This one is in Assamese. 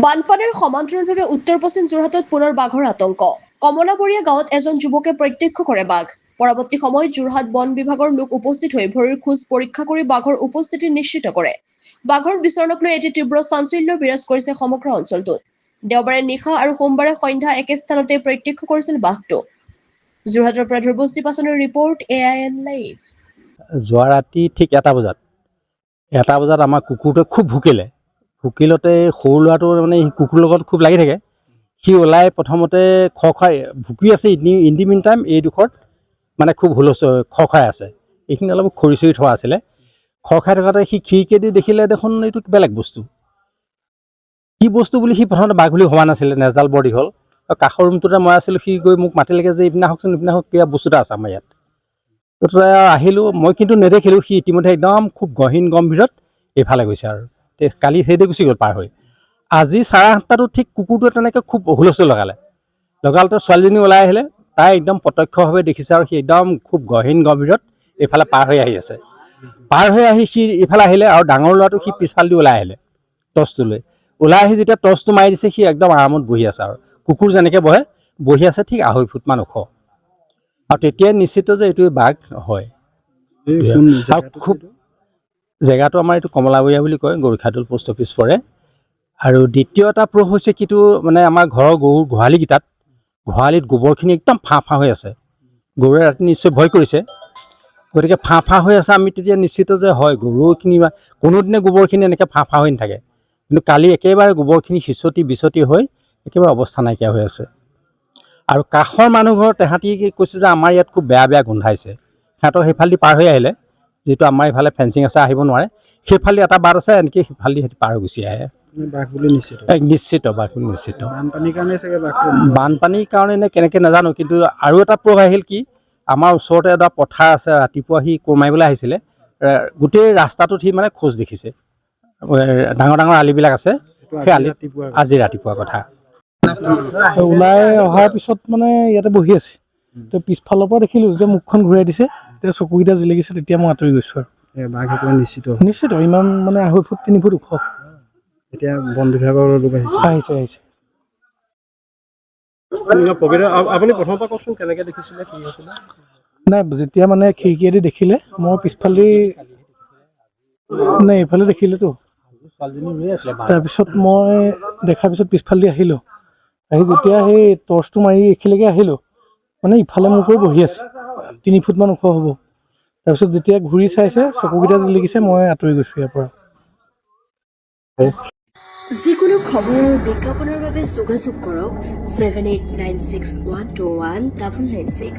বানপানীৰ সমান্তৰালভাৱে উত্তৰ পশ্চিম যোৰহাটত পুনৰ বাঘৰ আতংক। কমলাবৰীয়া গাঁৱত এজন যুৱকে প্ৰত্যক্ষ কৰে বাঘ। পৰৱৰ্তী সময়ত যোৰহাট বন বিভাগৰ লোক উপস্থিত হৈ ভৰিৰ খোজ পৰীক্ষা কৰি বাঘৰ উপস্থিতি নিশ্চিত কৰে। বাঘৰ বিচৰণক লৈ এটি তীব্ৰ চাঞ্চল্য বিৰাজ কৰিছে সমগ্ৰ অঞ্চলটোত। দেওবাৰে নিশা আৰু সোমবাৰে সন্ধ্যা একে স্থানতে প্ৰত্যক্ষ কৰিছিল বাঘটো। যোৰহাটৰ পৰা ধ্ৰুৱস্তি পাচনৰ ৰিপৰ্ট AIN লাইভ। যোৱা ৰাতি ঠিক এটা বজাত আমাৰ কুকুৰটোৱে খুব ভুকিলতে সৰু ল'ৰাটো মানে কুকুৰৰ লগত খুব লাগি থাকে। সি ওলাই প্ৰথমতে খৰখৰাই ভুকি আছে, ইন দি মিন টাইম এইডোখৰত মানে খুব খৰখৰাই আছে। এইখিনি অলপ খৰি চৰি থোৱা আছিলে। খৰখাই থকাতে সি খিৰিকীয়েদি দেখিলে দেখোন এইটো বেলেগ বস্তু। কি বস্তু বুলি সি প্ৰথমতে বাঘ বুলি ভবা নাছিলে, নেজডাল বৰ দীঘল। কাষৰ ৰুমটোতে মই আছিলোঁ, সি গৈ মোক মাতিলেগৈ যে ইপিনে আহকচোন, ইপিনে আহক, কিবা বস্তু এটা আছে আমাৰ ইয়াত। আহিলোঁ, মই কিন্তু নেদেখিলোঁ। সি ইতিমধ্যে একদম খুব গম্ভীৰত এইফালে গৈছে আৰু কালি সেইদে গুচি গ'ল পাৰ হৈ। আজি 8:30 ঠিক কুকুৰটোৱে তেনেকৈ খুব হুলস্থুল লগালতে ছোৱালীজনী ওলাই আহিলে। তাই একদম প্ৰত্যক্ষভাৱে দেখিছে আৰু সি একদম খুব গম্ভীৰত এইফালে পাৰ হৈ আহি আছে। পাৰ হৈ আহি সি এইফালে আহিলে আৰু ডাঙৰ ল'ৰাটো সি পিছফালেদি ওলাই আহিলে টৰ্চটো লৈ। ওলাই আহি যেতিয়া টৰ্চটো মাৰি দিছে, সি একদম আৰামত বহি আছে আৰু কুকুৰ যেনেকৈ বহি আছে ঠিক 2.5 ফুটমান ওখ। আৰু তেতিয়াই নিশ্চিত যে এইটো বাঘ হয়। খুব জেগাটো আমাৰ এইটো কমলাবৰীয়া বুলি কয়, গৰুখাদুল পোষ্ট অফিচ পৰে। আৰু দ্বিতীয় এটা প্ৰুফ হৈছে কিটো মানে আমাৰ ঘৰৰ গৰুৰ গোহালিত গোবৰখিনি একদম ফাঁ হৈ আছে। গৰুৱে ৰাতি নিশ্চয় ভয় কৰিছে, গতিকে ফাঁ হৈ আছে। আমি তেতিয়া নিশ্চিত যে হয় গৰুখিনি কোনোদিনে গোবৰখিনি এনেকৈ ফাঁ হৈ নাথাকে। কিন্তু কালি একেবাৰে গোবৰখিনি বিচতি হৈ একেবাৰে অৱস্থা নাইকিয়া হৈ আছে। আৰু কাষৰ মানুহ ঘৰ তেহাঁতি কৈছে যে আমাৰ ইয়াত খুব বেয়া গোন্ধাইছে। সিহঁতৰ সেইফালেদি পাৰ হৈ আহিলে, যিটো আমাৰ এইফালে ফেঞ্চিং আছে, আহিব নোৱাৰে। সেইফালেদি এটা বাট আছে, এনেকৈ সিফালেদি পাৰ হৈ গুচি আহে। বাঘ বুলি নিশ্চিত বাঘ বুলি নিশ্চিত। বানপানীৰ কাৰণে চাগে বানপানীৰ কাৰণে নে কেনেকৈ নাজানো, কিন্তু আৰু এটা প্ৰুফ আহিল কি, আমাৰ ওচৰতে এটা পথাৰ আছে। ৰাতিপুৱা সি কোৰ মাৰিবলৈ আহিছিলে, গোটেই ৰাস্তাটোত সি মানে খোজ দেখিছে। ডাঙৰ আলিবিলাক আছে, সেই আলি আজি ৰাতিপুৱা কথা। ওলাই অহাৰ পিছত মানে ইয়াতে বহি আছে, তো পিছফালৰ পৰা দেখিলোঁ। যেতিয়া মুখখন ঘূৰাই দিছে, তেতিয়া চকুকেইটা জিলিকিছে, তেতিয়া মই আঁতৰি গৈছোঁ আৰু বাঘ নিশ্চিত ইমান মানে 2.5 ফুট 3 ফুট ওখ। এতিয়া বন বিভাগৰ লোক আহিছে। আপুনি প্ৰথমৰ পৰা কওকচোন কেনেকৈ দেখিছিলে, কি হৈছিলে? নাই, যেতিয়া মানে খিৰিকীয়েদি দেখিলে, মই পিছফালেদি এইফালে দেখিলেতো। তাৰপিছত মই দেখাৰ পিছত পিছফালেদি আহিলোঁ। যেতিয়া সেই টৰ্চটো মাৰি এইখিলৈকে আহিলোঁ, মানে ইফালে মোৰ কৰি বহি আছে, 3 ফুটমান ওখ হ'ব। তাৰপিছত যেতিয়া ঘূৰি চাইছে, চকুকেইটা জিলিকিছে, মই আঁতৰি গৈছোঁ ইয়াৰ পৰা। যিকোনো খবৰ আৰু বিজ্ঞাপনৰ বাবে যোগাযোগ কৰক 7896121996।